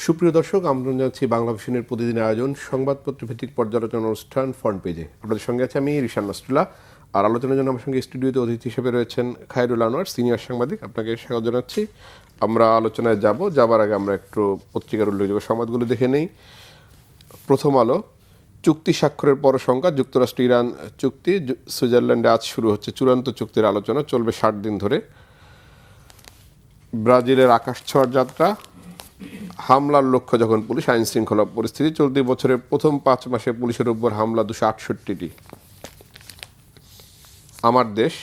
সুপ্রিয় দর্শক, আমন্ত্রণ জানাচ্ছি বাংলা ভিশনের প্রতিদিনের আয়োজন সংবাদপত্র ভিত্তিক পর্যালোচনা অনুষ্ঠান ফ্রন্ট পেজে। আপনাদের সঙ্গে আছে আমি রিশান নাসরুল্লাহ। আর আলোচনার জন্য আমার সঙ্গে স্টুডিওতে অতিথি হিসেবে রয়েছেন খায়রুল আনোয়ার, সিনিয়র সাংবাদিক। আপনাকে স্বাগত জানাচ্ছি। আমরা আলোচনায় যাবার আগে আমরা একটু পত্রিকার উল্লেখযোগ্য সংবাদগুলো দেখে নেই। প্রথম আলো, চুক্তি স্বাক্ষরের পরসংখ্যা, যুক্তরাষ্ট্র ইরান চুক্তি, সুইজারল্যান্ডে আজ শুরু হচ্ছে চূড়ান্ত চুক্তির আলোচনা, চলবে 60 দিন ধরে। ব্রাজিলের আকাশ ছোঁয়ার যাত্রা, হামলার লক্ষ্য যখন পুলিশ, আইন শৃঙ্খলা পরিস্থিতি, চলতি বছরের প্রথম 5 মাসে পুলিশের উপর হামলা 268টি। আমার দেশ,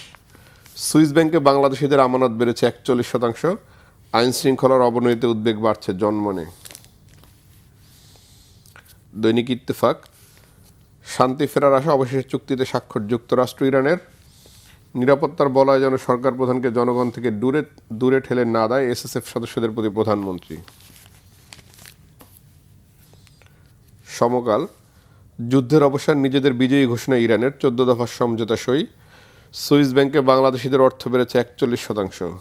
সুইস ব্যাংকে বাংলাদেশিদের আমানত বেড়েছে 41%, আইন শৃঙ্খলার অবনতিতে উদ্বেগ বাড়ছে জনমনে। দৈনিক ইত্তেফাক, শান্তি ফেরার আশা, অবশেষে চুক্তিতে স্বাক্ষর যুক্তরাষ্ট্র ইরানের। নিরাপত্তার বলয় যেন সরকার প্রধানকে জনগণ থেকে দূরে ঠেলে না দেয় এসএসএফ সদস্যদের প্রতি প্রধানমন্ত্রী। সমকাল, যুদ্ধের অবসান, নিজেদের বিজয়ী ঘোষণা ইরানের, 14 দফার সমঝোতা সই। সুইস ব্যাংকে বাংলাদেশিদের অর্থ বেড়েছে 41%।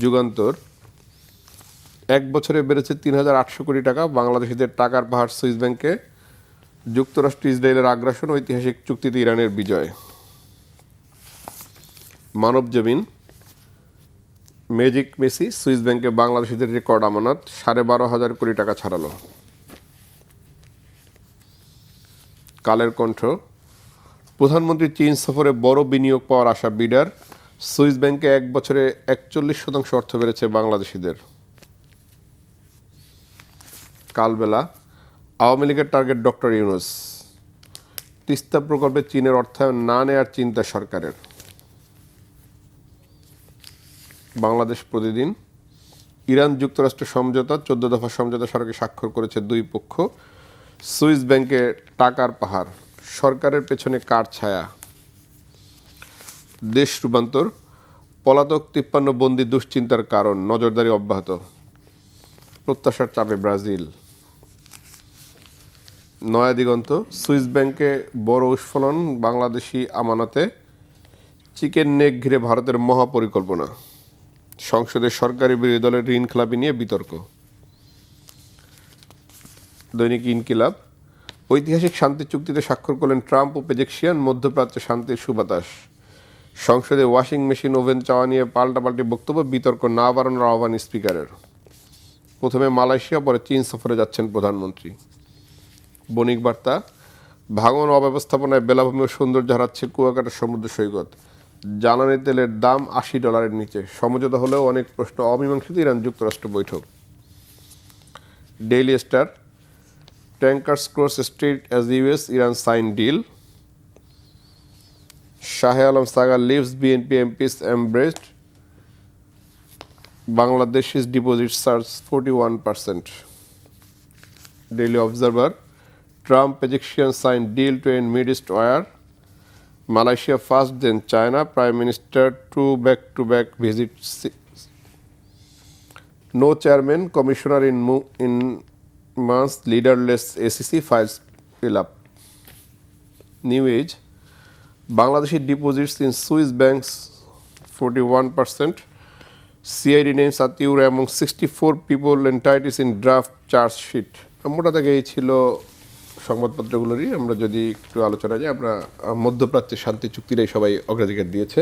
যুগান্তর, 1 বছরে বেড়েছে 3,800 কোটি টাকা বাংলাদেশিদের টাকার পাহাড় সুইস ব্যাংকে। যুক্তরাষ্ট্র ইসরায়েলের আগ্রাসন, ঐতিহাসিক চুক্তিতে ইরানের বিজয়। মানব জমিন, ম্যাজিক মেসি, সুইস ব্যাংকে বাংলাদেশিদের রেকর্ড আমানত, 12,500 কোটি টাকা ছাড়ালো। কালের কণ্ঠ, প্রধানমন্ত্রী চীন সফরে বড় বিনিয়োগ পাওয়ার আশা বিডার। সুইস ব্যাংকে 1 বছরে 41% অর্থ বেড়েছে বাংলাদেশিদের। কালবেলা, আওয়ামী লীগের টার্গেট ডক্টর ইউনূস, তিস্তা প্রকল্পে চীনের অর্থায়ন না নেয়ার চিন্তা সরকারের। বাংলাদেশ প্রতিদিন, ইরান যুক্তরাষ্ট্র সমঝোতা, 14 দফা সমঝোতা স্মারকে স্বাক্ষর করেছে দুই পক্ষ। সুইস ব্যাংকে টাকার পাহাড়, সরকারের পেছনে কার ছায়া। দেশ রূপান্তর, পলাতক 53 বন্দী দুশ্চিন্তার কারণ, নজরদারি অব্যাহত। প্রত্যাশার চাপে ব্রাজিল। নয়া দিগন্ত, সুইস ব্যাংকে বড় উস্ফলন বাংলাদেশি আমানতে, চিকেন নেক ঘিরে ভারতের মহাপরিকল্পনা। সংসদে সরকারি বিরোধী দলের ঋণ খেলাপি নিয়ে বিতর্ক। দৈনিক ইনকিলাব, ঐতিহাসিক শান্তি চুক্তিতে স্বাক্ষর করলেন ট্রাম্প ও পেজেকশিয়ান, মধ্যপ্রাচ্যে শান্তির সুবাতাস। সংসদে ওয়াশিং মেশিন ওভেন চাওয়া নিয়ে পাল্টাপাল্টি বক্তব্য, বিতর্ক না বাড়ানোর আহ্বান স্পিকারের। প্রথমে মালয়েশিয়া, পরে চীন সফরে যাচ্ছেন প্রধানমন্ত্রী। বণিক বার্তা, ভাঙন অব্যবস্থাপনায় বেলাভূমি ও সৌন্দর্য হারাচ্ছে কুয়াকাটা সমুদ্র সৈকত। জ্বালানি তেলের দাম $80 নিচে, সমঝোতা হলেও অনেক প্রশ্ন অমীমাংসিত ইরান যুক্তরাষ্ট্র বৈঠক। Daily Star, tankers cross strait as US Iran sign deal. Shahe Alam saga leaves BNP MPs embraced. Bangladeshis deposit surge 41%। Daily Observer, Trump Egyptian signed deal to end Middle East war. Malaysia first, then China. Prime Minister 2 back-to-back visits. No chairman, commissioner in months. Leaderless ACC files fill up. New Age, Bangladeshi deposits in Swiss banks 41%. CID names Atiur among 64 people entities in draft charge sheet. মোটা থেকে এই ছিল সংবাদপত্রগুলোরই। আমরা যদি একটু আলোচনা যাই, আমরা মধ্যপ্রাচ্যের শান্তি চুক্তিটাই সবাই অগ্রাধিকার দিয়েছে।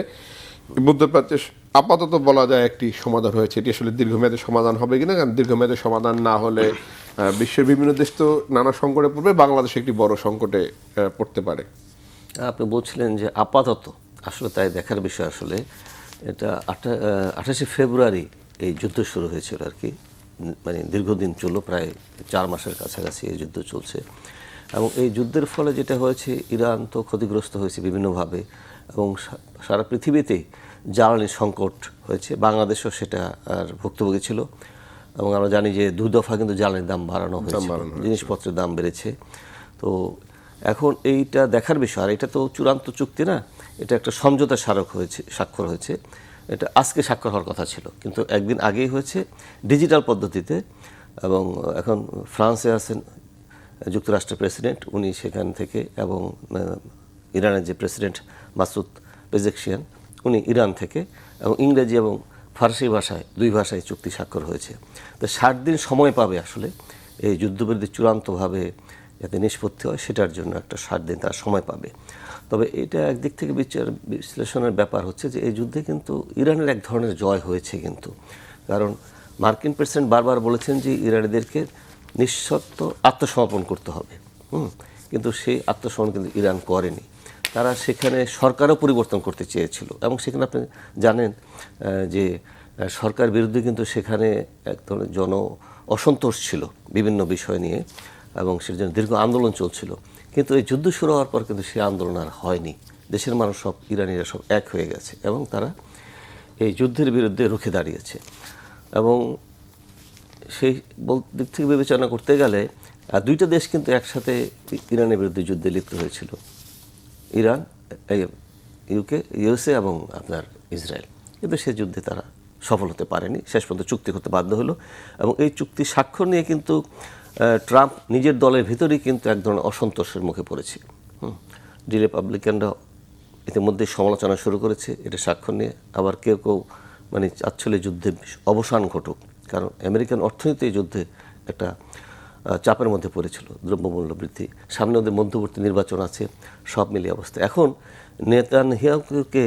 মধ্যপ্রাচ্যে আপাতত বলা যায় একটি সমাধান হয়েছে। এটি আসলে দীর্ঘমেয়াদে সমাধান হবে কিনা, কারণ দীর্ঘমেয়াদে সমাধান না হলে বিশ্বের বিভিন্ন দেশ তো নানা সংকটে পড়বে, বাংলাদেশ একটি বড় সংকটে পড়তে পারে। আপনি বলছিলেন যে আপাতত, আসলে তাই দেখার বিষয়। আসলে এটা 28শে ফেব্রুয়ারি এই যুদ্ধ শুরু হয়েছিল আর কি, মানে দীর্ঘদিন চললো, প্রায় 4 মাসের কাছাকাছি এই যুদ্ধ চলছে। এবং এই যুদ্ধের ফলে যেটা হয়েছে, ইরান তো ক্ষতিগ্রস্ত হয়েছে বিভিন্নভাবে, এবং সারা পৃথিবীতেই জ্বালানি সংকট হয়েছে। বাংলাদেশও সেটা আর ভুক্তভোগী ছিল। এবং আমরা জানি যে 2 দফা কিন্তু জ্বালানির দাম বাড়ানো হয়েছে, জিনিসপত্রের দাম বেড়েছে। তো এখন এইটা দেখার বিষয়। আর এটা তো চূড়ান্ত চুক্তি না, এটা একটা সমঝোতা স্বাক্ষর হয়েছে। এটা আজকে স্বাক্ষর হওয়ার কথা ছিল, কিন্তু একদিন আগেই হয়েছে ডিজিটাল পদ্ধতিতে। এবং এখন ফ্রান্সে আছেন যুক্তরাষ্ট্রের প্রেসিডেন্ট, উনি সেখান থেকে, এবং ইরানের যে প্রেসিডেন্ট মাসুদ পেজেকশিয়ান, উনি ইরান থেকে, এবং ইংরেজি এবং ফার্সি ভাষায়, 2 ভাষায় চুক্তি স্বাক্ষর হয়েছে। তো 60 দিন সময় পাবে আসলে এই যুদ্ধবিরতি চূড়ান্তভাবে যাতে নিষ্পত্তি হয় সেটার জন্য একটা 60 দিন তারা সময় পাবে। তবে এটা একদিক থেকে বিশ্লেষণের ব্যাপার হচ্ছে যে এই যুদ্ধে কিন্তু ইরানের এক ধরনের জয় হয়েছে কিন্তু, কারণ মার্কিন প্রেসিডেন্ট বারবার বলেছেন যে ইরানিদেরকে নিঃশর্ত আত্মসমর্পণ করতে হবে। কিন্তু সেই আত্মসমর্পণ কিন্তু ইরান করেনি। তারা সেখানে সরকারও পরিবর্তন করতে চেয়েছিল এবং সেখানে আপনি জানেন যে সরকার বিরুদ্ধে কিন্তু সেখানে এক ধরনের অসন্তোষ ছিল বিভিন্ন বিষয় নিয়ে এবং সেটার জন্য দীর্ঘ আন্দোলন চলছিল। কিন্তু এই যুদ্ধ শুরু হওয়ার পর কিন্তু সেই আন্দোলন আর হয়নি। দেশের মানুষ সব, ইরানিরা সব এক হয়ে গেছে এবং তারা এই যুদ্ধের বিরুদ্ধে রুখে দাঁড়িয়েছে। এবং সেই দিক থেকে বিবেচনা করতে গেলে দুইটা দেশ কিন্তু একসাথে ইরানের বিরুদ্ধে যুদ্ধে লিপ্ত হয়েছিল, ইরান, ইউএসএ এবং আপনার ইসরায়েল। কিন্তু সে যুদ্ধে তারা সফল হতে পারেনি, শেষ পর্যন্ত চুক্তি করতে বাধ্য হলো। এবং এই চুক্তি স্বাক্ষর নিয়ে কিন্তু ট্রাম্প নিজের দলের ভিতরেই কিন্তু এক ধরনের অসন্তোষের মুখে পড়েছে। রিপাবলিকানরা ইতিমধ্যে সমালোচনা শুরু করেছে এটা স্বাক্ষর নিয়ে, আবার কেউ কেউ মানে চাচ্ছিল যুদ্ধে অবসান ঘটুক, কারণ আমেরিকান অর্থনীতি যুদ্ধে একটা চাপের মধ্যে পড়েছিল, দ্রব্যমূল্য বৃদ্ধি, সামনে ওদের মধ্যবর্তী নির্বাচন আছে, সব মিলিয়ে অবস্থা। এখন নেতানিয়াহুকে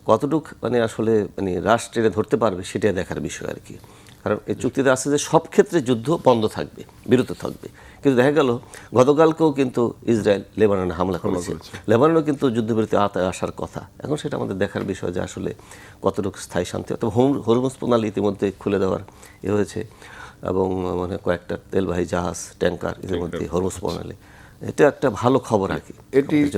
কতটুক মানে আসলে মানে রাশ টেনে ধরতে পারবে সেটাই দেখার বিষয় আর কি। কারণ এই চুক্তিতে আছে যে সব ক্ষেত্রে যুদ্ধ বন্ধ থাকবে, বিরত থাকবে। কিন্তু দেখা গেল গতকালকেও কিন্তু ইসরায়েল লেবাননে হামলা করেছে, লেবাননও কিন্তু যুদ্ধবিরতি আওতায় আসার কথা। এখন সেটা আমাদের দেখার বিষয় যে আসলে কতটুকু স্থায়ী শান্তি। তবে হরমুজ প্রণালী ইতিমধ্যে খুলে দেওয়ার হয়েছে এবং মানে কয়েকটা তেলবাহী জাহাজ, ট্যাঙ্কার ইতিমধ্যে হরমুজ প্রণালী, এটা একটা ভালো খবর আর কি।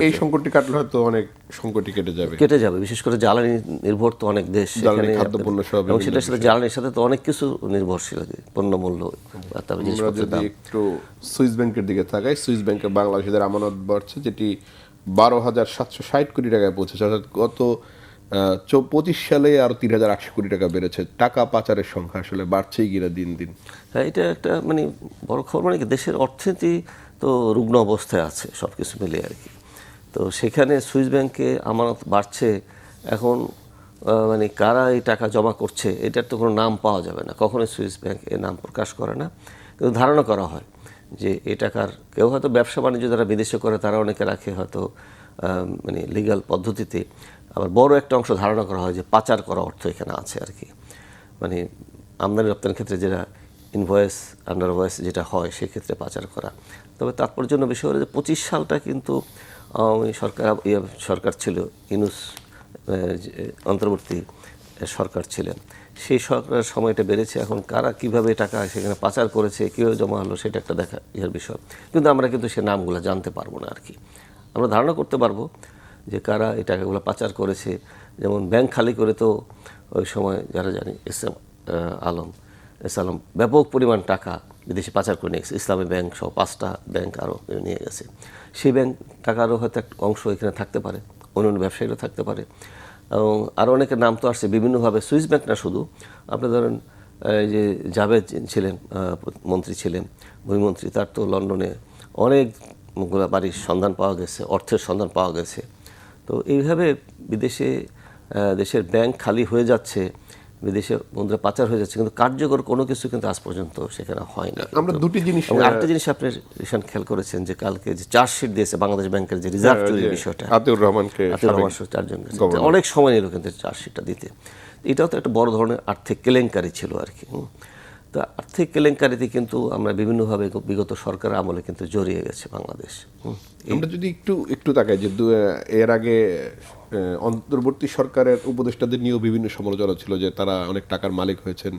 এই সংকটটি কাটলে হয়তো অনেক সংকটই কেটে যাবে, বিশেষ করে জ্বালানি নির্ভর তো অনেক দেশ, খাদ্যপণ্য সব, এবং সেটার সাথে জ্বালানির সাথে তো অনেক কিছু নির্ভরশীল, পণ্যমূল্য। তারপরে যদি একটু সুইস ব্যাংকের দিকে তাকাই, সুইস ব্যাংকে বাংলাদেশিদের আমানত বাড়ছে, যেটি 12,760 কোটি টাকায় পৌঁছেছে, অর্থাৎ গত 25 সালে আরো 3,800 কোটি টাকা বেড়েছে। টাকা পাচারের সংখ্যা আসলে বাড়ছেই কিনা দিন দিন। হ্যাঁ, এটা একটা মানে বড় খবর। মানে কি, দেশের অর্থনীতি তো রুগ্ন অবস্থায় আছে সব কিছু মিলিয়ে আর কি। তো সেখানে সুইস ব্যাংকে আমানত বাড়ছে। এখন মানে কারা এই টাকা জমা করছে এটার তো কোনো নাম পাওয়া যাবে না, কখনোই সুইস ব্যাংক এর নাম প্রকাশ করে না। কিন্তু ধারণা করা হয় যে এই টাকার কেউ হয়তো ব্যবসা বাণিজ্য যারা বিদেশে করে তারা অনেকে রাখে হয়তো মানে লিগ্যাল পদ্ধতিতে, আবার বড় একটা অংশ ধারণা করা হয় যে পাচার করা অর্থ এখানে আছে আর কি। মানে আমদানি রপ্তানির ক্ষেত্রে যেটা ইনভয়েস, আন্ডার ভয়েস যেটা হয় সেক্ষেত্রে পাচার করা। তবে তাৎপর্যপূর্ণ বিষয় হলো যে 25 সালটা কিন্তু সরকার ছিল, ইউনূস অন্তর্বর্তী সরকার ছিলেন, সেই সরকারের সময়টা বেড়েছে। এখন কারা কিভাবে টাকা সেখানে পাচার করেছে, কীভাবে জমা হলো সেটা একটা দেখা বিষয়। কিন্তু আমরা কিন্তু সে নামগুলো জানতে পারবো না আর কি। আমরা ধারণা করতে পারবো যে কারা এই টাকাগুলো পাচার করেছে। যেমন ব্যাংক খালি করে তো ওই সময় যারা জানি এস আলম ব্যাপক পরিমাণ টাকা বিদেশে পাচার করে নিয়ে গেছে, ইসলামী ব্যাংক সহ 5টা ব্যাংক আরও নিয়ে গেছে। সেই ব্যাংক টাকারও হয়তো একটা অংশ এখানে থাকতে পারে, অন্যান্য ব্যবসায়ীরা থাকতে পারে। এবং আরও অনেকের নাম তো আসছে বিভিন্নভাবে, সুইস ব্যাংক না শুধু। আপনি ধরেন এই যে জাভেদ ছিলেন, মন্ত্রী ছিলেন, ভূমিমন্ত্রী, তার তো লন্ডনে অনেকগুলো বাড়ির সন্ধান পাওয়া গেছে, অর্থের সন্ধান পাওয়া গেছে। তো এইভাবে বিদেশে দেশের ব্যাংক খালি হয়ে যাচ্ছে, বিদেশে মুদ্রা পাচার হয়ে যাচ্ছে, কিন্তু কার্যকর কোনো কিছু কিন্তু আজ পর্যন্ত সেখানে হয়নি। আমরা দুটি জিনিস, আরেকটা জিনিস আপনি রিসেন্ট খেয়াল করেছেন যে কালকে যে চার্জশিট দিয়েছে বাংলাদেশ ব্যাংকের যে রিজার্ভ চুরির বিষয়টা, আতিউর রহমান চারজন, অনেক সময় নিল কিন্তু চার্জশিটটা দিতে। এটাও তো একটা বড় ধরনের আর্থিক কেলেঙ্কারি ছিল আর কি। তো আর্থিক কেলেঙ্কারিতে কিন্তু আমরা বিভিন্নভাবে বিগত সরকার আমলে কিন্তু জড়িয়ে গেছে বাংলাদেশ। আমরা যদি একটু তাকাই যে এর আগে অন্তর্বর্তী সরকারের উপদেষ্টাদের নিয়েও বিভিন্ন সমালোচনা ছিল যে তারা অনেক টাকার মালিক হয়েছেন,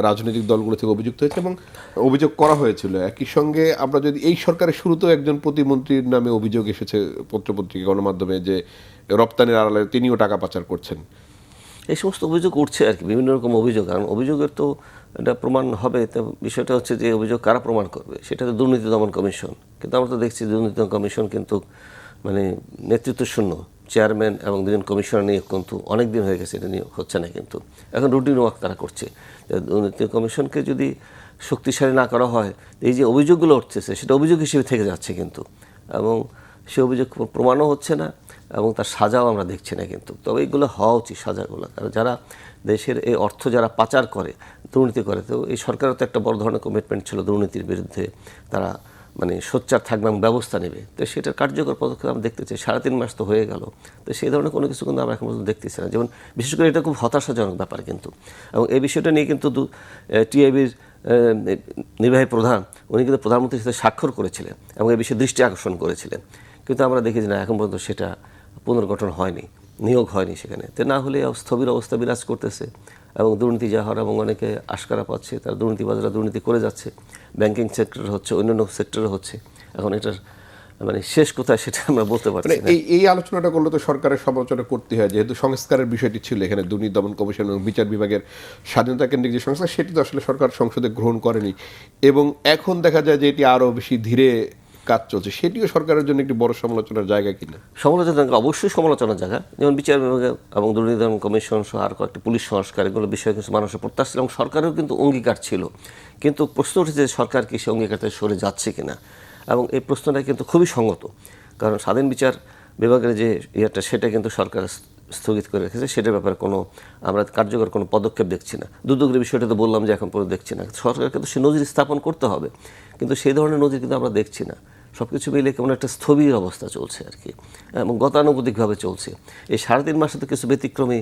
রাজনৈতিক দলগুলো থেকে অভিযুক্ত হয়েছে এবং অভিযোগ করা হয়েছিল। একই সঙ্গে আমরা যদি এই সরকারের শুরুতেও একজন প্রতিমন্ত্রীর নামে অভিযোগ এসেছে পত্রপত্রিকা গণমাধ্যমে যে রপ্তানির আড়ালে তিনিও টাকা পাচার করছেন। এই সমস্ত অভিযোগ উঠছে আর কি, বিভিন্ন রকম অভিযোগ। কারণ অভিযোগের তো এটা প্রমাণ হবে, তো বিষয়টা হচ্ছে যে অভিযোগ কারা প্রমাণ করবে, সেটা তো দুর্নীতি দমন কমিশন। কিন্তু আমরা তো দেখছি দুর্নীতি দমন কমিশন কিন্তু মানে নেতৃত্ব শূন্য, চেয়ারম্যান এবং 2জন কমিশনার নিয়োগ কিন্তু অনেক দিন হয়ে গেছে, এটা নিয়োগ হচ্ছে না। কিন্তু এখন রুটিন ওয়ার্ক তারা করছে। দুর্নীতি কমিশনকে যদি শক্তিশালী না করা হয়, এই যে অভিযোগগুলো উঠতেছে সেটা অভিযোগ হিসেবে থেকে যাচ্ছে কিন্তু, এবং সে অভিযোগ প্রমাণও হচ্ছে না, এবং তার সাজাও আমরা দেখছি না কিন্তু। তবে এইগুলো হওয়া উচিত সাজাগুলো, কারণ যারা দেশের এই অর্থ যারা পাচার করে, দুর্নীতি করে, তো এই সরকারের তো একটা বড় ধরনের কমিটমেন্ট ছিল দুর্নীতির বিরুদ্ধে তারা মানে সোচ্চার থাকবে এবং ব্যবস্থা নেবে। তো সেটার কার্যকর পদক্ষেপ আমরা দেখতে চাই। 3.5 মাস তো হয়ে গেল, তো সেই ধরনের কোনো কিছু কিন্তু আমরা এখন পর্যন্ত দেখতেছি না। যেমন বিশেষ করে এটা খুব হতাশাজনক ব্যাপার কিন্তু, এবং এই বিষয়টা নিয়ে কিন্তু টিআইবির নির্বাহী প্রধান উনি কিন্তু প্রধানমন্ত্রীর সাথে স্বাক্ষর করেছিলেন এবং এই বিষয়ে দৃষ্টি আকর্ষণ করেছিলেন, কিন্তু আমরা দেখি যে না, এখন পর্যন্ত সেটা পুনর্গঠন হয়নি, নিয়োগ হয়নি সেখানে। তো না হলে স্থবির অবস্থা বিরাজ করতেছে এবং দুর্নীতি যা হওয়ার এবং অনেকে আশকারা পাচ্ছে, তার দুর্নীতিবাজরা দুর্নীতি করে যাচ্ছে, ব্যাংকিং সেক্টরে হচ্ছে, অন্যান্য সেক্টরে হচ্ছে। এখন এটার মানে শেষ কোথায় সেটা আমরা বলতে পারছি না। এই আলোচনাটা করলে তো সরকারের সমালোচনা করতে হয়, যেহেতু সংস্কারের বিষয়টি ছিল এখানে, দুর্নীতি দমন কমিশন এবং বিচার বিভাগের স্বাধীনতা কেন্দ্রিক যে সংস্কার, সেটি তো আসলে সরকার সংসদে গ্রহণ করেনি, এবং এখন দেখা যায় যে এটি আরও বেশি ধীরে কাজ চলছে। সেটিও সরকারের জন্য একটি বড় সমালোচনার জায়গা কিনা? সমালোচনা অবশ্যই সমালোচনার জায়গা, যেমন বিচার বিভাগ এবং দুর্নীতি দমন কমিশন সহ আর কয়েকটি পুলিশ সংস্কার, এগুলো বিষয়ে কিছু মানুষের প্রত্যাশা ছিল এবং সরকারেরও কিন্তু অঙ্গীকার ছিল, কিন্তু প্রশ্ন উঠেছে যে সরকার কি সে অঙ্গীকার থেকে সরে যাচ্ছে কিনা, এবং এই প্রশ্নটা কিন্তু খুবই সঙ্গত, কারণ স্বাধীন বিচার বিভাগের যে ইয়েটা সেটা কিন্তু সরকার স্থগিত করে রেখেছে, সেটার ব্যাপারে কোনো আমরা কার্যকর কোনো পদক্ষেপ দেখছি না। দুদকের বিষয়টা তো বললাম যে এখন পর্যন্ত দেখছি না। সরকার কিন্তু সে নজির স্থাপন করতে হবে, কিন্তু সেই ধরনের নজির কিন্তু আমরা দেখছি না। সব কিছু মিলে কেমন একটা স্থবির অবস্থা চলছে আর কি, এবং গতানুগতিকভাবে চলছে। এই 3.5 মাসে তো কিছু ব্যতিক্রমী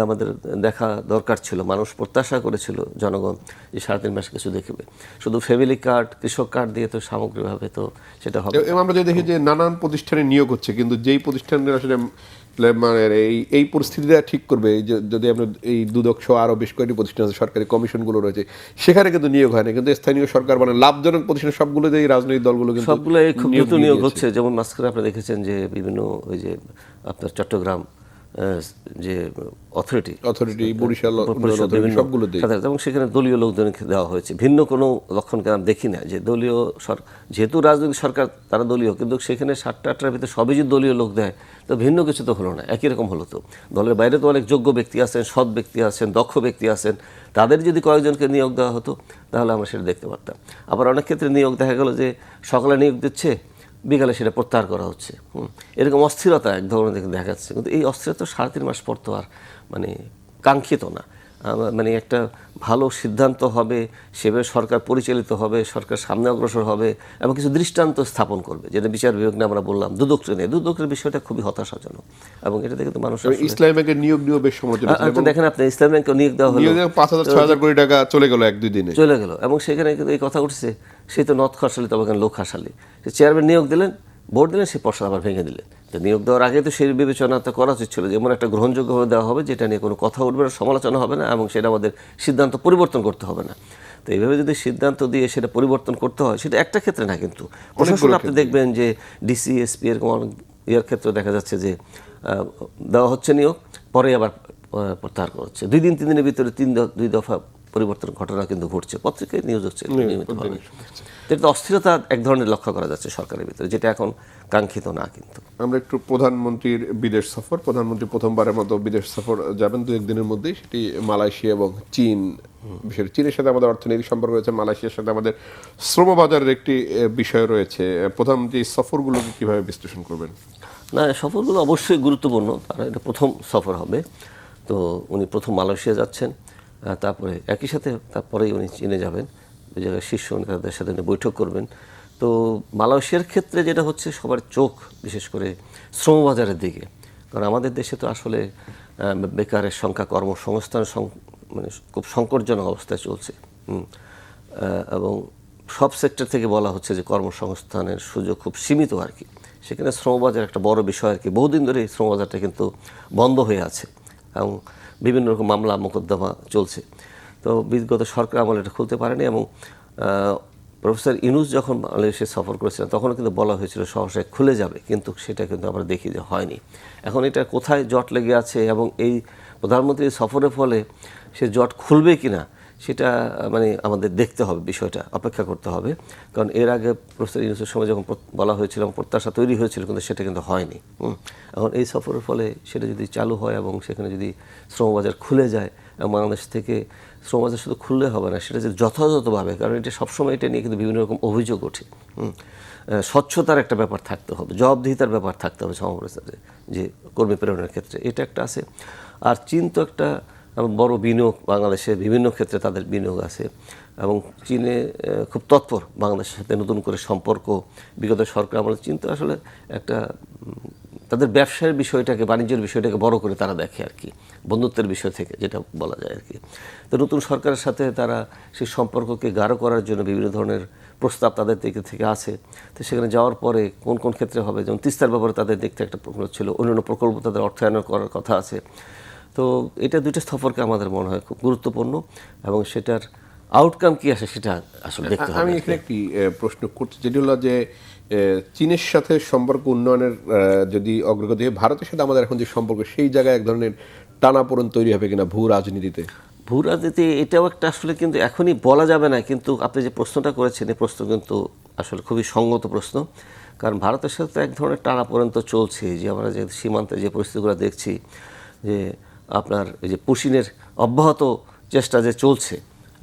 আমাদের দেখা দরকার ছিল। মানুষ প্রত্যাশা করেছিল, জনগণ, যে 3.5 মাসে কিছু দেখবে। শুধু ফ্যামিলি কার্ড, কৃষক কার্ড দিয়ে তো সামগ্রিকভাবে তো সেটা হবে। এবং আমরা যদি দেখি যে নানান প্রতিষ্ঠানে নিয়োগ হচ্ছে, কিন্তু যেই প্রতিষ্ঠানের আসলে মানে এই পরিস্থিতিটা ঠিক করবে, যদি আমরা এই দুদক সহ আরও বেশ কয়েকটি প্রতিষ্ঠান আছে, সরকারি কমিশনগুলো রয়েছে, সেখানে কিন্তু নিয়োগ হয় না, কিন্তু স্থানীয় সরকার মানে লাভজনক প্রতিষ্ঠান সবগুলোতে এই রাজনৈতিক দলগুলো কিন্তু সবগুলো খুব দ্রুত নিয়োগ হচ্ছে। যেমন মাঝখানে আপনি দেখেছেন যে বিভিন্ন ওই যে আপনার চট্টগ্রাম যে অথরিটি, বরিশাল, সবগুলোতে, এবং সেখানে দলীয় লোকজনকে দেওয়া হয়েছে। ভিন্ন কোনো লক্ষণকে আমরা দেখি না যে দলীয় যেহেতু রাজনৈতিক সরকার তারা দলীয়, কিন্তু সেখানে 7টা-8টার ভিতরে সবই যে দলীয় লোক দেয়, তো ভিন্ন কিছু তো হলো না, একই রকম হলো। তো দলের বাইরে তো অনেক যোগ্য ব্যক্তি আছেন, সৎ ব্যক্তি আছেন, দক্ষ ব্যক্তি আছেন, তাদের যদি কয়েকজনকে নিয়োগ দেওয়া হতো তাহলে আমরা সেটা দেখতে পারতাম। আবার অনেক ক্ষেত্রে নিয়োগ দেখা গেল যে সকালে নিয়োগ দিচ্ছে, বিকালে সেটা প্রত্যাহার করা হচ্ছে। এরকম অস্থিরতা এক ধরনের দেখা যাচ্ছে, কিন্তু এই অস্থিরতা 3.5 মাস পর তো আর মানে কাঙ্ক্ষিত না। মানে একটা ভালো সিদ্ধান্ত হবে, সেভাবে সরকার পরিচালিত হবে, সরকার সামনে অগ্রসর হবে এবং কিছু দৃষ্টান্ত স্থাপন করবে, যেটা বিচার বিভাগ নিয়ে আমরা বললাম। দুদকের বিষয়টা খুবই হতাশাজনক, এবং এটা দেখে তো মানুষ ইসলামী ব্যাংকের নিয়োগ নিয়েও বেশ সমালোচনা। দেখেন আপনি ইসলামী ব্যাংকে নিয়োগ দেওয়া হলো, 5,000-6,000 কোটি টাকা চলে গেল 1-2 দিনে চলে গেল, এবং সেখানে কিন্তু এই কথা উঠছে সেই তো নথ খাসালি, তবে এখানে লোক খাসালি। চেয়ারম্যান নিয়োগ দিলেন, ভোট দিলেন, সেই পর্ষদ আবার ভেঙে দিলেন। তো নিয়োগ দেওয়ার আগে তো সেই বিবেচনাটা করা উচিত ছিল, যেমন একটা গ্রহণযোগ্যভাবে দেওয়া হবে, যেটা নিয়ে কোনো কথা উঠবে না, সমালোচনা হবে না, এবং সেটা আমাদের সিদ্ধান্ত পরিবর্তন করতে হবে না। তো এইভাবে যদি সিদ্ধান্ত দিয়ে সেটা পরিবর্তন করতে হয়, সেটা একটা ক্ষেত্রে না, কিন্তু প্রশাসন আপনি দেখবেন যে ডিসি, এসপি এরকম ইয়ার ক্ষেত্রে দেখা যাচ্ছে যে দেওয়া হচ্ছে নিয়োগ, পরে আবার প্রত্যাহার করা হচ্ছে। 2 দিন 3 দিনের ভিতরে 2 দফা পরিবর্তন ঘটনা কিন্তু ঘটছে, পত্রিকায় নিউজ হচ্ছে নিয়মিতভাবে। এটা অস্থিরতা এক ধরনের লক্ষ্য করা যাচ্ছে সরকারের ভিতরে, যেটা এখন কাঙ্ক্ষিত না। কিন্তু আমরা একটু প্রধানমন্ত্রীর বিদেশ সফর, প্রধানমন্ত্রী প্রথমবারের মতো বিদেশ সফর যাবেন 2-1 দিনের মধ্যেই, সেটি মালয়েশিয়া এবং চীন। বিষয় চীনের সাথে আমাদের অর্থনৈতিক সম্পর্ক রয়েছে, মালয়েশিয়ার সাথে আমাদের শ্রমবাজারের একটি বিষয় রয়েছে। প্রধানমন্ত্রী সফরগুলোকে কিভাবে বিশ্লেষণ করবেন? না, সফরগুলো অবশ্যই গুরুত্বপূর্ণ, কারণ এটা প্রথম সফর হবে। তো উনি প্রথম মালয়েশিয়া যাচ্ছেন, তারপরে একই সাথে তারপরেই উনি চীনে যাবেন, ওই জায়গায় শীর্ষ নেতাদের সাথে বৈঠক করবেন। তো মালয়েশিয়ার ক্ষেত্রে যেটা হচ্ছে, সবার চোখ বিশেষ করে শ্রমবাজারের দিকে, কারণ আমাদের দেশে তো আসলে বেকারের সংখ্যা, কর্মসংস্থান মানে খুব সংকটজনক অবস্থায় চলছে, এবং সব সেক্টর থেকে বলা হচ্ছে যে কর্মসংস্থানের সুযোগ খুব সীমিত আর কি। সেখানে শ্রমবাজার একটা বড় বিষয় আর কি। বহুদিন ধরে এই শ্রমবাজারটা কিন্তু বন্ধ হয়ে আছে এবং বিভিন্ন রকম মামলা মোকদ্দমা চলছে। তো বিগত সরকার আমলে এটা খুলতে পারেনি, এবং প্রফেসর ইউনূস যখন মালয়েশিয়া সফর করেছিলেন তখনও কিন্তু বলা হয়েছিল সহসায় খুলে যাবে, কিন্তু সেটা কিন্তু আমরা দেখি যে হয়নি। এখন এটা কোথায় জট লেগে আছে, এবং এই প্রধানমন্ত্রীর সফরের ফলে সে জট খুলবে কিনা সেটা মানে আমাদের দেখতে হবে, বিষয়টা অপেক্ষা করতে হবে। কারণ এর আগে প্রফেসর ইউনূসের সময় যখন বলা হয়েছিল এবং প্রত্যাশা তৈরি হয়েছিল, কিন্তু সেটা কিন্তু হয়নি। এখন এই সফরের ফলে সেটা যদি চালু হয় এবং সেখানে যদি শ্রমবাজার খুলে যায় এবং বাংলাদেশ থেকে শ্রমবাজার শুধু খুললে হবে না, সেটা যদি যথাযথভাবে, কারণ এটা সবসময় এটা নিয়ে কিন্তু বিভিন্ন রকম অভিযোগ ওঠে, স্বচ্ছতার একটা ব্যাপার থাকতে হবে, জবাবদিহিতার ব্যাপার থাকতে হবে শ্রমবাজারে যে কর্মী প্রেরণের ক্ষেত্রে, এটা একটা আছে। আর চীন তো একটা বড় বিনিয়োগ, বাংলাদেশের বিভিন্ন ক্ষেত্রে তাদের বিনিয়োগ আছে এবং চীনে খুব তৎপর বাংলাদেশের সাথে নতুন করে সম্পর্ক বিগত সরকার আমলে। চীন তো আসলে একটা তাদের ব্যবসায়ের বিষয়টাকে, বাণিজ্যের বিষয়টাকে বড় করে তারা দেখে আর কি, বন্ধুত্বের বিষয় থেকে যেটা বলা যায় আর কি। তো নতুন সরকারের সাথে তারা সেই সম্পর্ককে গাঢ় করার জন্য বিভিন্ন ধরনের প্রস্তাব তাদের দিক থেকে আছে। তো সেখানে যাওয়ার পরে কোন কোন ক্ষেত্রে হবে, যেমন তিস্তার ব্যাপারে তাদের দিক থেকে একটা প্রকল্প ছিল, অন্যান্য প্রকল্প তাদের অর্থায়ন করার কথা আছে। তো এটা দুইটা সফরকে আমাদের মনে হয় খুব গুরুত্বপূর্ণ এবং সেটার আউটকাম কি আসে সেটা আসলে দেখতে হবে। আমি এখানে একটি প্রশ্ন করছি, যেটি হলো যে চীনের সাথে সম্পর্ক উন্নয়নের যদি অগ্রগতি হয়, ভারতের সাথে আমাদের এখন যে সম্পর্ক, সেই জায়গায় এক ধরনের টানাপোড়েন তৈরি হবে কিনা ভূ রাজনীতিতে? ভূ রাজনীতি এটাও একটা আসলে কিন্তু এখনই বলা যাবে না, কিন্তু আপনি যে প্রশ্নটা করেছেন এই প্রশ্ন কিন্তু আসলে খুবই সঙ্গত প্রশ্ন। কারণ ভারতের সাথে এক ধরনের টানাপোড়েন তো চলছে, যে আমরা যে সীমান্তে যে পরিস্থিতিগুলো দেখছি, যে আপনার এই যে পুশিনের অব্যাহত চেষ্টা যে চলছে,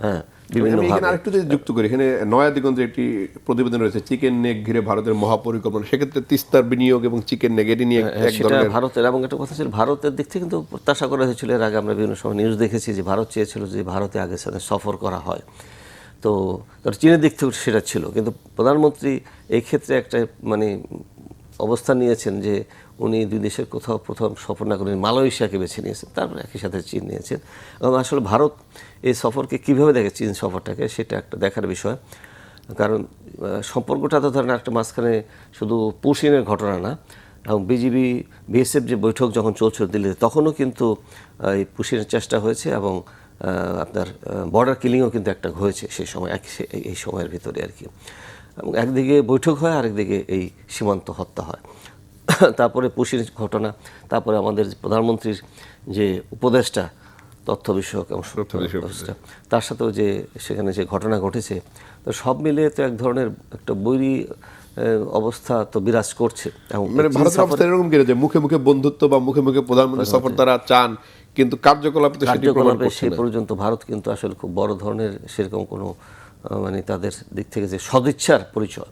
হ্যাঁ, বিভিন্ন এখানে আরেকটু যদি যুক্ত করি, এখানে নয়া দিগন্তের একটি প্রতিবেদন রয়েছে চিকেন নেক ঘিরে ভারতের মহাপরিকল্পনা, সেক্ষেত্রে তিস্তার বিনিয়োগ এবং চিকেন নেক এটি নিয়ে এক সেটা ধরনের ভারতের, এবং একটা কথা ছিল ভারতের দিক থেকে কিন্তু প্রত্যাশা করা হয়েছিল, এর আগে আমরা বিভিন্ন সময় নিউজ দেখেছি যে ভারত চেয়েছিল যে ভারতে আগে সাথে সফর করা হয়। তো চীনের দিক থেকে সেটা ছিল, কিন্তু প্রধানমন্ত্রী এই ক্ষেত্রে একটা মানে অবস্থান নিয়েছেন যে উনি দুই দেশের কোথাও প্রথম সফর না করে মালয়েশিয়াকে বেছে নিয়েছেন, তারপরে একই সাথে চীন নিয়েছেন। এবং আসলে ভারত এই সফরকে কীভাবে দেখে, চীন সফরটাকে, সেটা একটা দেখার বিষয়। কারণ সম্পর্কটা তো ধরেন একটা মাঝখানে শুধু পুশিনের ঘটনা না, এবং বিজিবি বিএসএফ যে বৈঠক যখন চলছিল দিল্লিতে, তখনও কিন্তু এই পুশিনের চেষ্টা হয়েছে এবং আপনার বর্ডার কিলিংও কিন্তু একটা হয়েছে সেই সময়, এই সময়ের ভিতরে আর কি। এবং একদিকে বৈঠক হয়, আরেকদিকে এই সীমান্ত হত্যা হয়। তারপরে পুশির ঘটনা, তারপরে আমাদের প্রধানমন্ত্রীর যে উপদেষ্টা তথ্য বিষয়ক এবং উপদেষ্টা, তার সাথেও যে সেখানে যে ঘটনা ঘটেছে, তো সব মিলিয়ে তো এক ধরনের একটা বৈরী অবস্থা তো বিরাজ করছে। এবং মানে ভারতের অবস্থা এরকম কি যে মুখে মুখে বন্ধুত্ব বা মুখে মুখে প্রধানমন্ত্রী সফর তারা চান, কিন্তু কার্যকলাপে তো সেটি প্রমাণ করছে সেই না। পর্যন্ত ভারত কিন্তু আসলে খুব বড় ধরনের সেরকম কোনো মানে তাদের দিক থেকে যে সদিচ্ছার পরিচয়,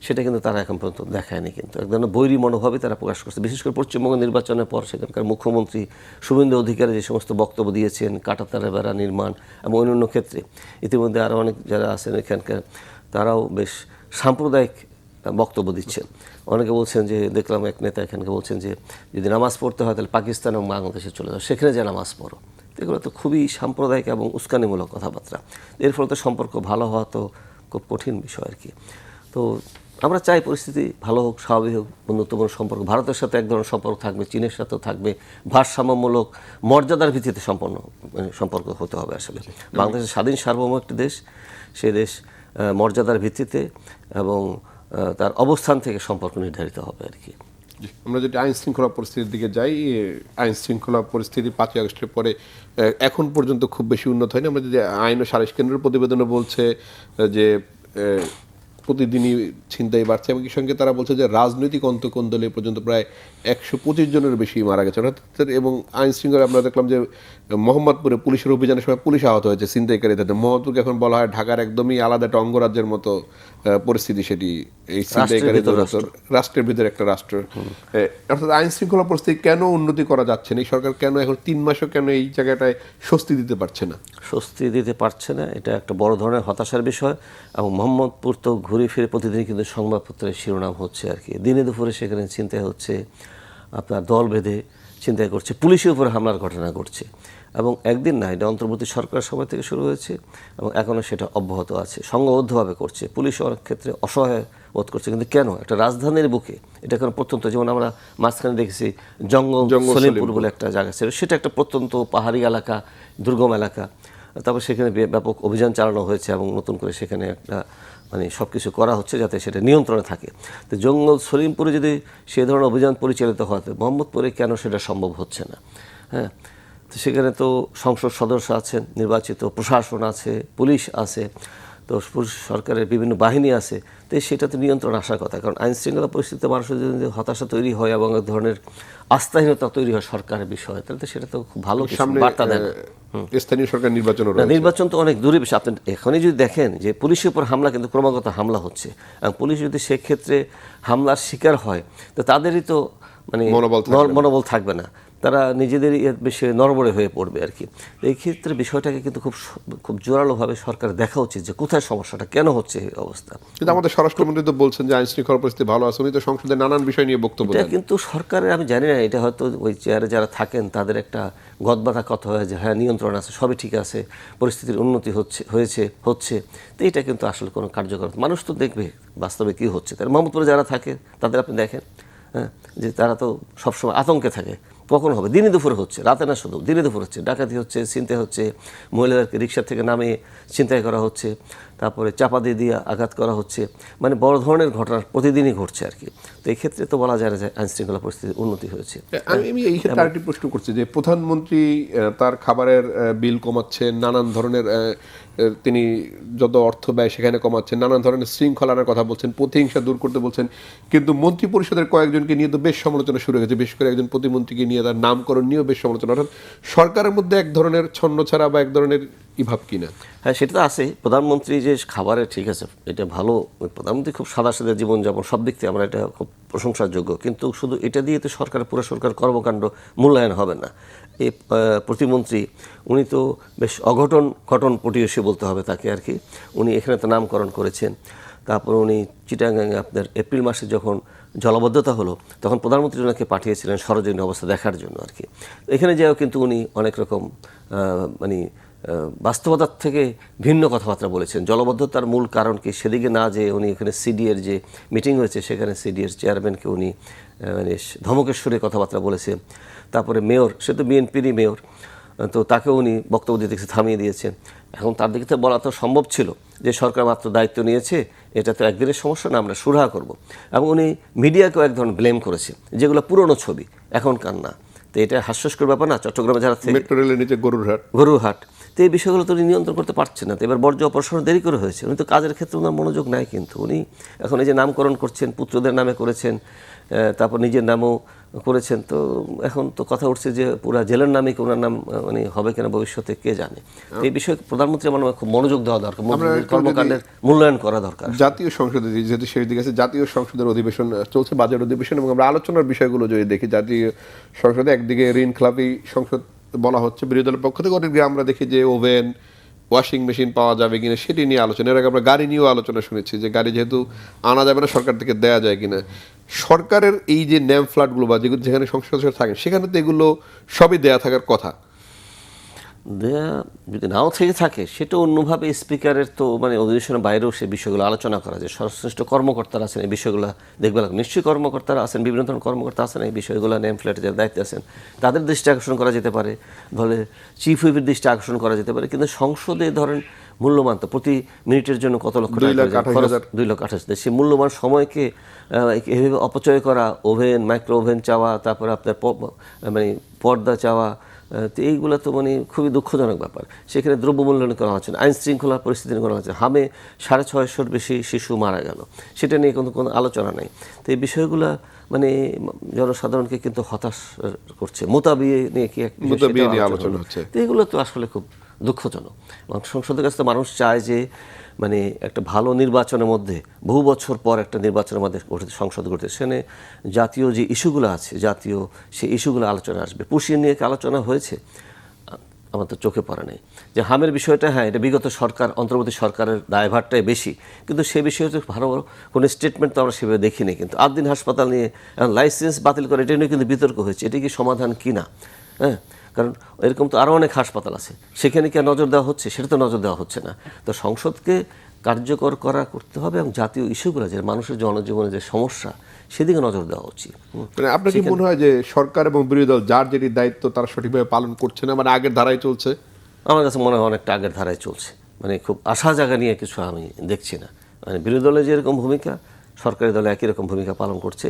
সেটা কিন্তু তারা এখন পর্যন্ত দেখায়নি। কিন্তু এক ধরনের বৈরী মনোভাবই তারা প্রকাশ করছে, বিশেষ করে পশ্চিমবঙ্গ নির্বাচনের পর সেখানকার মুখ্যমন্ত্রী শুভেন্দু অধিকারী যে সমস্ত বক্তব্য দিয়েছেন, কাঁটাতারের বেড়া নির্মাণ এবং অন্যান্য ক্ষেত্রে। ইতিমধ্যে আরও অনেক যারা আছেন এখানকার, তারাও বেশ সাম্প্রদায়িক বক্তব্য দিচ্ছেন। অনেকে বলছেন যে, দেখলাম এক নেতা এখানকে বলছেন যে যদি নামাজ পড়তে হয় তাহলে পাকিস্তান এবং বাংলাদেশে চলে যাও, সেখানে যে নামাজ পড়ো। এগুলো তো খুবই সাম্প্রদায়িক এবং উস্কানিমূলক কথাবার্তা। এর ফলে তো সম্পর্ক ভালো হওয়া তো খুব কঠিন বিষয় আর কি। তো আমরা চাই পরিস্থিতি ভালো হোক, স্বাভাবিক হোক, বন্ধুত্বপূর্ণ সম্পর্ক ভারতের সাথে এক ধরনের সম্পর্ক থাকবে, চীনের সাথেও থাকবে, ভারসাম্যমূলক মর্যাদার ভিত্তিতে সম্পর্ক হতে হবে। আসলে বাংলাদেশের স্বাধীন সার্বভৌম একটি দেশ, সে দেশ মর্যাদার ভিত্তিতে এবং তার অবস্থান থেকে সম্পর্ক নির্ধারিত হবে আর কি। আমরা যদি আইন শৃঙ্খলা পরিস্থিতির দিকে যাই, আইন শৃঙ্খলা পরিস্থিতি 5ই আগস্টের পরে এখন পর্যন্ত খুব বেশি উন্নত হয়নি। আমরা যদি আইন ও সালিশ কেন্দ্রের প্রতিবেদনে বলছে যে প্রতিদিনই ছিনতাই বাড়ছে, এবং এই সঙ্গে তারা বলছে যে রাজনৈতিক অন্তঃকোন্দলে পর্যন্ত প্রায় 125 জনের বেশি মারা গেছে। এবং আইন শৃঙ্খলা আমরা দেখলাম যে মোহাম্মদপুরে পুলিশের অভিযানের সময় পুলিশ আহত হয়েছে ছিনতাইকারীদের। মোহাম্মদপুরকে এখন বলা হয় ঢাকার একদমই আলাদা একটা অঙ্গরাজ্যের মতো পরিস্থিতি, সেটি এই ছিনতাইকারীদের রাষ্ট্রের ভিতরে একটা রাষ্ট্র। অর্থাৎ আইন শৃঙ্খলা পরিস্থিতি কেন উন্নতি করা যাচ্ছে না, এই সরকার কেন এখন 3 মাসও কেন এই জায়গাটায় স্বস্তি দিতে পারছে না? স্বস্তি দিতে পারছে না, এটা একটা বড় ধরনের হতাশার বিষয়। এবং মোহাম্মদপুর তো ঘুরে ফিরে প্রতিদিন কিন্তু সংবাদপত্রের শিরোনাম হচ্ছে আর কি। দিনে দুপুরে সেখানে ছিনতাই হচ্ছে, আপনার দল বেঁধে ছিনতাই করছে, পুলিশের উপরে হামলার ঘটনা ঘটছে। এবং একদিন না, এটা অন্তর্বর্তী সরকারের সময় থেকে শুরু হয়েছে এবং এখনও সেটা অব্যাহত আছে, সংঘবদ্ধভাবে করছে। পুলিশ অনেক ক্ষেত্রে অসহায় বোধ করছে, কিন্তু কেন? একটা রাজধানীর বুকে এটা এখন প্রত্যন্ত, যেমন আমরা মাঝখানে দেখেছি জঙ্গল সলিমপুর বলে একটা জায়গা ছিল, সেটা একটা প্রত্যন্ত পাহাড়ি এলাকা, দুর্গম এলাকা। তারপর সেখানে ব্যাপক অভিযান চালানো হয়েছে এবং নতুন করে সেখানে একটা মানে সব কিছু করা হচ্ছে যাতে সেটা নিয়ন্ত্রণে থাকে। তো জঙ্গল সলিমপুরে যদি সে ধরনের অভিযান পরিচালিত হয়, মোহাম্মদপুরে কেন সেটা সম্ভব হচ্ছে না? হ্যাঁ, তো সেখানে তো সংসদ সদস্য আছেন, নির্বাচিত প্রশাসন আছে, পুলিশ আছে, তো সরকারের বিভিন্ন বাহিনী আছে, তো সেটা তো নিয়ন্ত্রণ আসার কথা। কারণ আইন শৃঙ্খলা পরিস্থিতিতে মানুষের যদি হতাশা তৈরি হয় এবং এক ধরনের আস্থাহীনতা তৈরি হয় সরকারের বিষয়ে, তাহলে তো সেটা তো খুব ভালো কিছু সামনে বার্তা দেয় না। স্থানীয় সরকার নির্বাচন নির্বাচন তো অনেক দূরে বিষয়। আপনি এখনই যদি দেখেন যে পুলিশের উপর হামলা কিন্তু ক্রমাগত হামলা হচ্ছে, এবং পুলিশ যদি সেক্ষেত্রে হামলার শিকার হয় তো তাদেরই তো মানে মনোবল থাকবে না, তারা নিজেদেরই এর বিষয়ে নড়বড়ে হয়ে পড়বে আর কি। এই ক্ষেত্রে বিষয়টাকে কিন্তু খুব জোরালোভাবে সরকার দেখা উচিত যে কোথায় সমস্যাটা, কেন হচ্ছে এই অবস্থা। কিন্তু আমাদের স্বরাষ্ট্রমন্ত্রী তো বলছেন যে আইন শৃঙ্খলা পরিস্থিতি ভালো আছে, উনি তো সংসদে নানান বিষয় নিয়ে বক্তব্য দেন। কিন্তু সরকারের আমি জানি না, এটা হয়তো ওই চেয়ারে যারা থাকেন তাদের একটা গদবাধা কথা হয় যে হ্যাঁ নিয়ন্ত্রণ আছে, সবই ঠিক আছে, পরিস্থিতির উন্নতি হচ্ছে, তো এটা কিন্তু আসলে কোনো কার্যকর, মানুষ তো দেখবে বাস্তবে কী হচ্ছে। তার মোহাম্মদপুরে যারা থাকে তাদের আপনি দেখেন, হ্যাঁ, যে তারা তো সবসময় আতঙ্কে থাকে, কখন হবে, দিনে দুপুরে হচ্ছে, রাতে না, শুধু দিনে দুপুর হচ্ছে, ডাকাতি হচ্ছে, ছিনতাই হচ্ছে, মহিলাদেরকে রিক্সা থেকে নামিয়ে ছিনতাই করা হচ্ছে, তারপরে চাপা দিয়ে আঘাত করা হচ্ছে, মানে বড় ধরনের ঘটনা প্রতিদিনই ঘটছে আর কি। তো এই ক্ষেত্রে তো বলা যায় না যে আইন শৃঙ্খলা পরিস্থিতির উন্নতি হয়েছে। আমি এই ক্ষেত্রে আরেকটি প্রশ্ন করছি যে প্রধানমন্ত্রী তার খাবারের বিল কমাচ্ছেন, নানান ধরনের তিনি যত অর্থ ব্যয় সেখানে কমাচ্ছেন, নানান ধরনের শৃঙ্খলা আনার কথা বলছেন, প্রতিহিংসা দূর করতে বলছেন, কিন্তু মন্ত্রী পরিষদের কয়েকজনকে নিয়ে তো বেশ সমালোচনা শুরু হয়েছে, বিশেষ করে একজন প্রতিমন্ত্রীকে নিয়ে তার নামকরণ নিয়েও বেশ সমালোচনা। অর্থাৎ সরকারের মধ্যে এক ধরনের ছন্নছাড়া বা এক ধরনের ভাব কিনা। হ্যাঁ, সেটা তো আছে। প্রধানমন্ত্রী যে খাবারে ঠিক আছে, এটা ভালো, প্রধানমন্ত্রী খুব সাদা সাদা জীবনযাপন, সব দিক থেকে আমরা এটা খুব প্রশংসার যোগ্য, কিন্তু শুধু এটা দিয়ে তো পুরো সরকার কর্মকাণ্ড মূল্যায়ন হবে না। এই প্রতিমন্ত্রী উনি তো বেশ ঘটন পটিয়সী বলতে হবে তাকে আর কি। উনি এখানে তো নামকরণ করেছেন, তারপর উনি চিটাগাঙে আপনার এপ্রিল মাসে যখন জলাবদ্ধতা হলো তখন প্রধানমন্ত্রী ওনাকে পাঠিয়েছিলেন সরজমিন অবস্থা দেখার জন্য আর কি। এখানে যাও কিন্তু উনি অনেক রকম মানে বাস্তবতার থেকে ভিন্ন কথাবার্তা বলেছেন। জলাবদ্ধতার মূল কারণ কি সেদিকে না, যে উনি এখানে সিডিএর যে মিটিং হয়েছে সেখানে সিডিএর চেয়ারম্যানকে উনি মানে ধমকেশ্বরে কথাবার্তা বলেছে। তারপরে মেয়র, সে তো বিএনপিরই মেয়র, তো তাকে উনি বক্তব্য দিতে থামিয়ে দিয়েছেন। এখন তার দিকে তো বলা তো সম্ভব ছিল যে সরকার মাত্র দায়িত্ব নিয়েছে, এটা তো একদিনের সমস্যা না, আমরা সুরাহা করব। এবং উনি মিডিয়াকেও এক ধরনের ব্লেম করেছে, যেগুলো পুরনো ছবি, এখনকার না। তো এটা হাস্যস্কর ব্যাপার না? চট্টগ্রামে যারা মেট্রো রেলের নিচে গরুরহাট, তো এই বিষয়গুলো তো উনি নিয়ন্ত্রণ করতে পারছেন না। তো এবার বর্জ্য অপসারণ দেরি করে হয়েছে, উনি তো কাজের ক্ষেত্রে ওনার মনোযোগ নাই। কিন্তু উনি এখন এই যে নামকরণ করছেন, পুত্রদের নামে করেছেন, তারপর নিজের নামও করেছেন, তো এখন তো কথা উঠছে যে পুরা জেলার নামে কি ওনার নাম মানে হবে কিনা ভবিষ্যতে কে জানে। এই বিষয়ে প্রধানমন্ত্রী আমার খুব মনোযোগ দেওয়া দরকার, কর্মকাণ্ডের মূল্যায়ন করা দরকার। জাতীয় সংসদে যেহেতু শেষ দিকে আছে, জাতীয় সংসদের অধিবেশন চলছে, বাজেট অধিবেশন, এবং আমরা আলোচনার বিষয়গুলো যদি দেখি, জাতীয় সংসদে একদিকে ঋণ খেলাপি সংসদ বলা হচ্ছে বিরোধী দলের পক্ষ থেকে, অনেকদিকে আমরা দেখি যে ওভেন, ওয়াশিং মেশিন পাওয়া যাবে কিনা সেটি নিয়ে আলোচনা। এর আগে আমরা গাড়ি নিয়েও আলোচনা শুনেছি যে গাড়ি যেহেতু আনা যাবে না, সরকার থেকে দেয়া যায় কিনা। সরকারের এই যে ন্যাম ফ্ল্যাটগুলো বা যেখানে সংসদ সদস্য থাকেন সেখানে তো এগুলো সবই দেয়া থাকার কথা। দেয়া যদি নাও থেকে থাকে সেটা অন্যভাবে স্পিকারের তো মানে অধিবেশনের বাইরেও সে বিষয়গুলো আলোচনা করা যায়। সংশ্লিষ্ট কর্মকর্তারা আছেন এই বিষয়গুলো দেখবে, নিশ্চয়ই কর্মকর্তারা আছেন, বিভিন্ন ধরনের কর্মকর্তা আছেন এই বিষয়গুলো নেম ফ্ল্যাটে যারা দায়িত্বে আছেন তাদের দৃষ্টি আকর্ষণ করা যেতে পারে, ফলে চিফ হুইপের দৃষ্টি আকর্ষণ করা যেতে পারে। কিন্তু সংসদে ধরেন মূল্যমান তো প্রতি মিনিটের জন্য কত লক্ষ টাকা খরচ, 2,28,000, সেই মূল্যবান সময়কে এভাবে অপচয় করা, ওভেন, মাইক্রো ওভেন চাওয়া, তারপরে আপনার মানে পর্দা চাওয়া, তো এইগুলো তো মানে খুবই দুঃখজনক ব্যাপার। সেখানে দ্রব্যমূল্যায়ন করা হচ্ছে না, আইন শৃঙ্খলা পরিস্থিতি করা হচ্ছে। হামে 650-র বেশি শিশু মারা গেল, সেটা নিয়ে কোনো আলোচনা নেই। তো এই বিষয়গুলো মানে জনসাধারণকে কিন্তু হতাশ করছে। মোতাবিয়ে নিয়ে কি আলোচনা হচ্ছে, তো এগুলো তো আসলে খুব দুঃখজনক। এবং সংসদের কাছে তো মানুষ চায় যে মানে একটা ভালো নির্বাচনের মধ্যে, বহু বছর পর একটা নির্বাচনের মধ্যে সংসদ গঠিত, সেখানে জাতীয় যে ইস্যুগুলো আছে, জাতীয় সেই ইস্যুগুলো আলোচনা আসবে। পুষিয়ে নিয়ে আলোচনা হয়েছে আমার তো চোখে পড়ে নেই। যে হামের বিষয়টা, হ্যাঁ এটা বিগত সরকার, অন্তর্বর্তী সরকারের দায়ভারটাই বেশি, কিন্তু সে বিষয়ে তো ভালো কোনো স্টেটমেন্ট তো আমরা সেভাবে দেখিনি। কিন্তু আদ্দিন হাসপাতাল নিয়ে লাইসেন্স বাতিল করে এটা নিয়ে কিন্তু বিতর্ক হয়েছে, এটা কি সমাধান কি না? হ্যাঁ, কারণ এরকম তো আরও অনেক হাসপাতাল আছে, সেখানে কি নজর দেওয়া হচ্ছে? সেটা তো নজর দেওয়া হচ্ছে না। তো সংসদকে কার্যকর করতে হবে এবং জাতীয় ইস্যুগুলো যে মানুষের জনজীবনের যে সমস্যা সেদিকে নজর দেওয়া উচিত। মানে আপনার কি মনে হয় যে সরকার এবং বিরোধী দল যার যেটি দায়িত্ব তারা সঠিকভাবে পালন করছে না, মানে আগের ধারায় চলছে? আমার কাছে মনে হয় অনেকটা আগের ধারায় চলছে, মানে খুব আশা জায়গা নিয়ে কিছু আমি দেখছি না। মানে বিরোধী দলের যেরকম ভূমিকা, সরকারি দলে একই রকম ভূমিকা পালন করছে।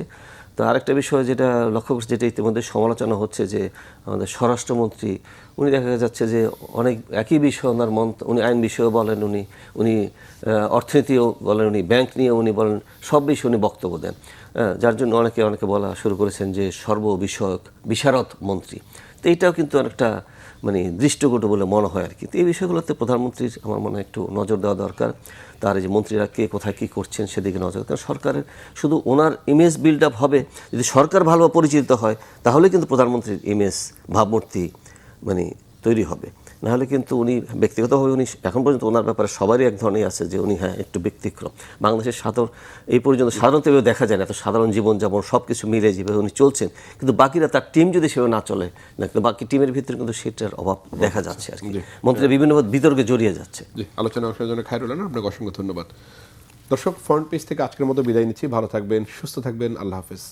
তো আরেকটা বিষয় যেটা লক্ষ্য করছি, যেটা ইতিমধ্যে সমালোচনা হচ্ছে, যে আমাদের স্বরাষ্ট্রমন্ত্রী উনি দেখা যাচ্ছে যে অনেক একই বিষয় ওনার উনি আইন বিষয়েও বলেন, উনি অর্থনীতিও বলেন, উনি ব্যাংক নিয়ে উনি বলেন, সব বিষয়ে উনি বক্তব্য দেন। যার জন্য অনেকে বলা শুরু করেছেন যে সর্ববিষয়ক বিশারদ মন্ত্রী। তো এইটাও কিন্তু অনেকটা মানে দৃষ্টিকটু বলে মনে হয় আর কি। তো এই বিষয়গুলোতে প্রধানমন্ত্রীর আমার মনে হয় একটু নজর দেওয়া দরকার। তার এই যে মন্ত্রীরা কে কোথায় কী করছেন সেদিকে নজর, কারণ সরকারের শুধু ওনার ইমেজ বিল্ড আপ হবে যদি সরকার ভালো পরিচিত হয়, তাহলে কিন্তু প্রধানমন্ত্রীর ইমেজ ভাবমূর্তি মানে তৈরি হবে। নাহলে কিন্তু উনি ব্যক্তিগতভাবে উনি এখন পর্যন্ত ওনার ব্যাপারে সবারই এক ধরনের আছে যে উনি একটু ব্যতিক্রম। বাংলাদেশের এই পর্যন্ত সাধারণত দেখা যায় না, এত সাধারণ জীবনযাপন সব কিছু মিলে যেভাবে উনি চলছেন, কিন্তু বাকিরা তার টিম যদি সেভাবে না চলে না, কিন্তু বাকি টিমের ভিতরে কিন্তু সেটার অভাব দেখা যাচ্ছে আর কি। মন্ত্রীরা বিভিন্ন বিতর্কে জড়িয়ে যাচ্ছে। জি, আলোচনা অংশের জন্য খায়রুল আনাম, আপনাকে অসংখ্য ধন্যবাদ। দর্শক, ফ্রন্ট পেজ থেকে আজকের মতো বিদায় নিচ্ছি। ভালো থাকবেন, সুস্থ থাকবেন, আল্লাহ হাফেজ।